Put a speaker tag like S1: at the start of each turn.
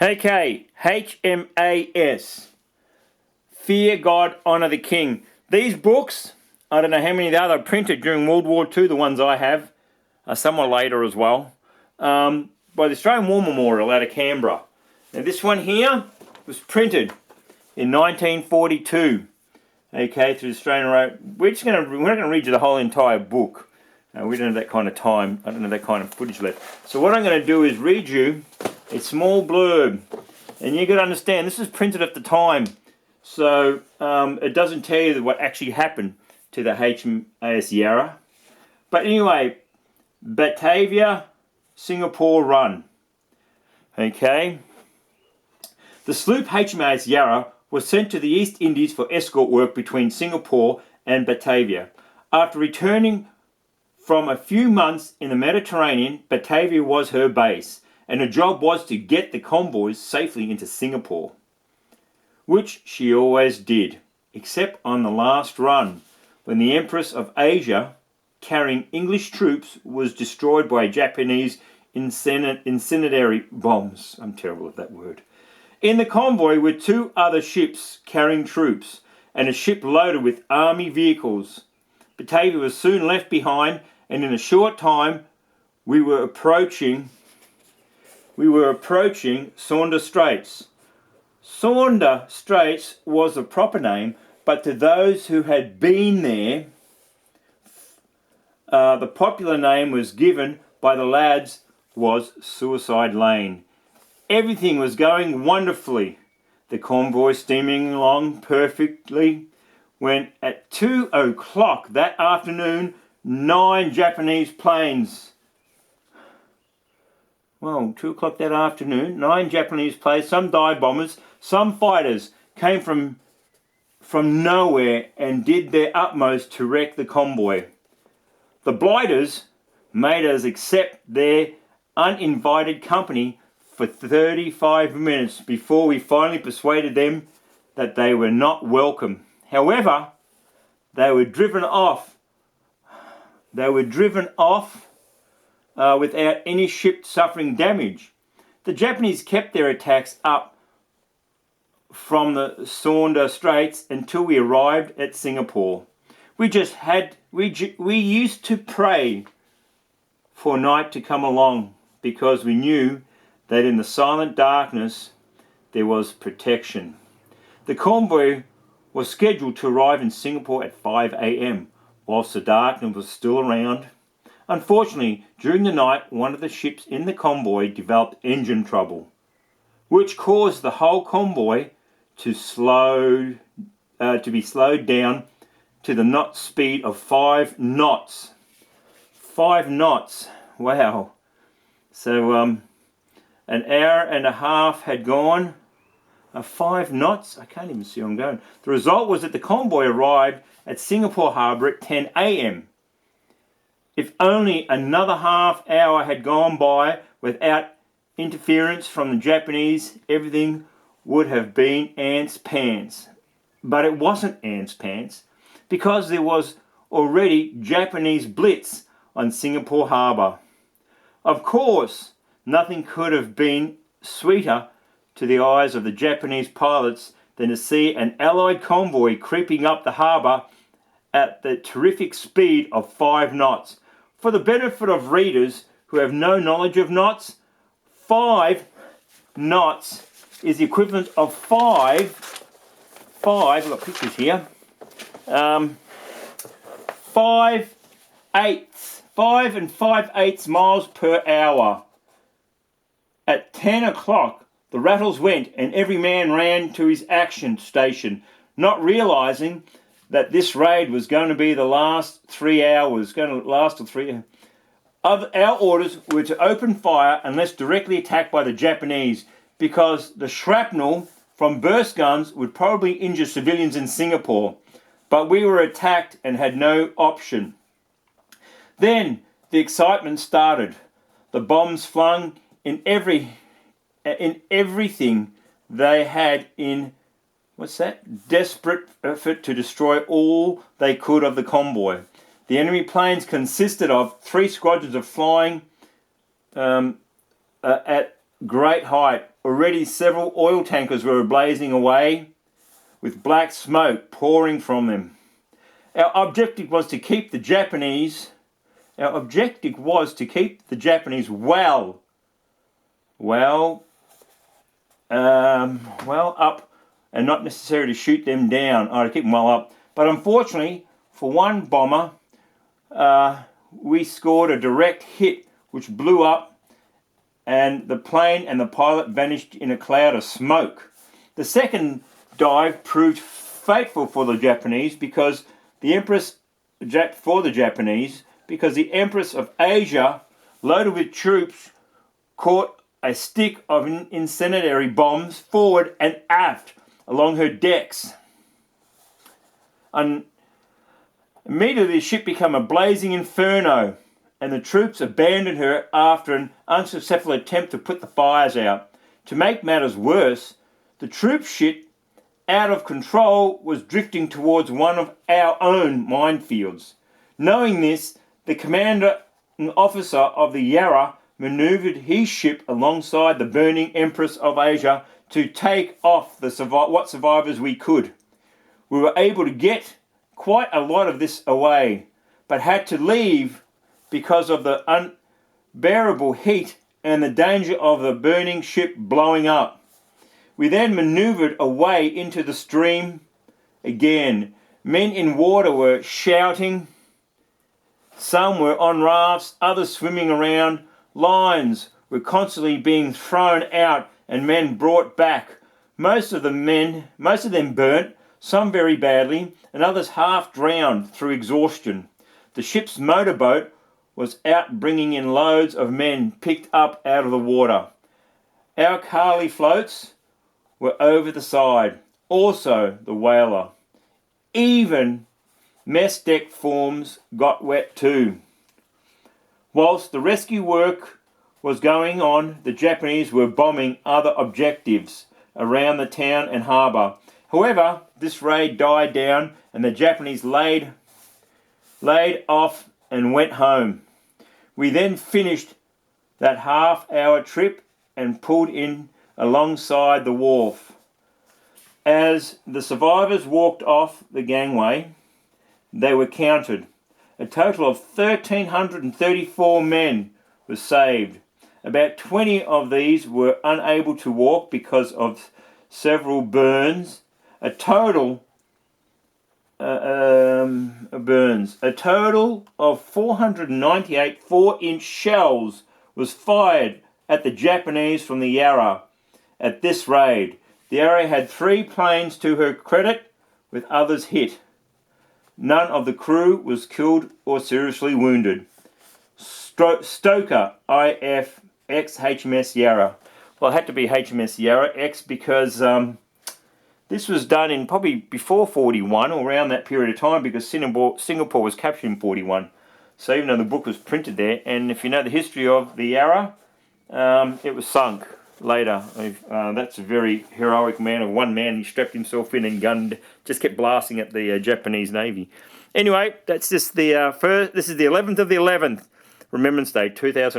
S1: Okay, HMAS. Fear God, Honour the King. These books, I don't know how many there are printed during World War II, the ones I have, somewhat later as well, by the Australian War Memorial out of Canberra. Now this one here was printed in 1942, okay, through the Australian Railway. We're not going to read you the whole entire book. We don't have that kind of time. I don't have that kind of footage left. So what I'm going to do is read you a small blurb. And you've got to understand, this is printed at the time. So it doesn't tell you what actually happened to the HMAS Yarra. But anyway, Batavia, Singapore run. Okay. The sloop HMAS Yarra was sent to the East Indies for escort work between Singapore and Batavia. After returning from a few months in the Mediterranean, Batavia was her base, and her job was to get the convoys safely into Singapore, which she always did, except on the last run, when the Empress of Asia, carrying English troops, was destroyed by Japanese incendiary bombs. I'm terrible at that word. In the convoy were two other ships carrying troops, and a ship loaded with army vehicles. Batavia was soon left behind, and in a short time we were approaching Sunda Straits. Sunda Straits was the proper name, but to those who had been there, the popular name was given by the lads was Suicide Lane. Everything was going wonderfully, the convoy steaming along perfectly, when at 2 o'clock that afternoon, 9 Japanese planes, 2 o'clock that afternoon, 9 Japanese planes, some dive bombers, some fighters, came from nowhere and did their utmost to wreck the convoy. The blighters made us accept their uninvited company for 35 minutes before we finally persuaded them that they were not welcome. However, they were driven off without any ship suffering damage. The Japanese kept their attacks up from the Sunda Straits until we arrived at Singapore. We used to pray for night to come along, because we knew that in the silent darkness there was protection. The convoy was scheduled to arrive in Singapore at 5 a.m. whilst the darkness was still around. Unfortunately, during the night, one of the ships in the convoy developed engine trouble, which caused the whole convoy to be slowed down to the knot speed of 5 knots. 5 knots, wow. So an hour and a half had gone. 5 knots, I can't even see where I'm going. The result was that the convoy arrived at Singapore Harbour at 10 a.m. If only another half hour had gone by without interference from the Japanese, everything would have been ants' pants. But it wasn't ants' pants, because there was already Japanese blitz on Singapore Harbour. Of course, nothing could have been sweeter to the eyes of the Japanese pilots than to see an Allied convoy creeping up the harbour at the terrific speed of 5 knots. For the benefit of readers who have no knowledge of knots, 5 knots is the equivalent of 5, I've got pictures here, 5 and 5/8 miles per hour. At 10 o'clock, the rattles went and every man ran to his action station, not realising that this raid was going to be the last 3 hours, going to last till 3 hours. Our orders were to open fire unless directly attacked by the Japanese, because the shrapnel from burst guns would probably injure civilians in Singapore. But we were attacked and had no option. Then the excitement started. The bombs flung in everything they had in desperate effort to destroy all they could of the convoy. The enemy planes consisted of 3 squadrons of flying at great height, already several oil tankers were blazing away with black smoke pouring from them. Our objective was to keep the Japanese well up, and not necessarily to shoot them down, or to keep them well up. But unfortunately, for one bomber, we scored a direct hit which blew up, and the plane and the pilot vanished in a cloud of smoke. The second dive proved fateful for the Japanese because the Empress of Asia, loaded with troops, caught a stick of incendiary bombs forward and aft along her decks. Immediately the ship became a blazing inferno, and the troops abandoned her after an unsuccessful attempt to put the fires out. To make matters worse, the troop ship, out of control, was drifting towards one of our own minefields. Knowing this, the commander and officer of the Yarra manoeuvred his ship alongside the burning Empress of Asia to take off what survivors we could. We were able to get quite a lot of this away, but had to leave because of the unbearable heat and the danger of the burning ship blowing up. We then manoeuvred away into the stream again. Men in water were shouting. Some were on rafts, others swimming around. Lines were constantly being thrown out and men brought back. Most of them burnt, some very badly, and others half drowned through exhaustion. The ship's motorboat was out bringing in loads of men picked up out of the water. Our Kali floats were over the side, also the whaler. Even mess deck forms got wet too. Whilst the rescue work was going on, the Japanese were bombing other objectives around the town and harbour. However, this raid died down and the Japanese laid off and went home. We then finished that half-hour trip and pulled in alongside the wharf. As the survivors walked off the gangway, they were counted. A total of 1,334 men were saved. About 20 of these were unable to walk because of several burns. A total of 498 4-inch shells was fired at the Japanese from the Yarra at this raid. The Yarra had 3 planes to her credit, with others hit. None of the crew was killed or seriously wounded. Stoker, IF, HMS YARRA. Well, it had to be HMS YARRA X because this was done in probably before 41 or around that period of time, because Singapore was captured in 41. So even though the book was printed there, and if you know the history of the Yarra, it was sunk later. That's a very heroic man of one man. He strapped himself in and gunned, just kept blasting at the Japanese Navy. Anyway, that's just the this is the 11th of the 11th, Remembrance Day 2000.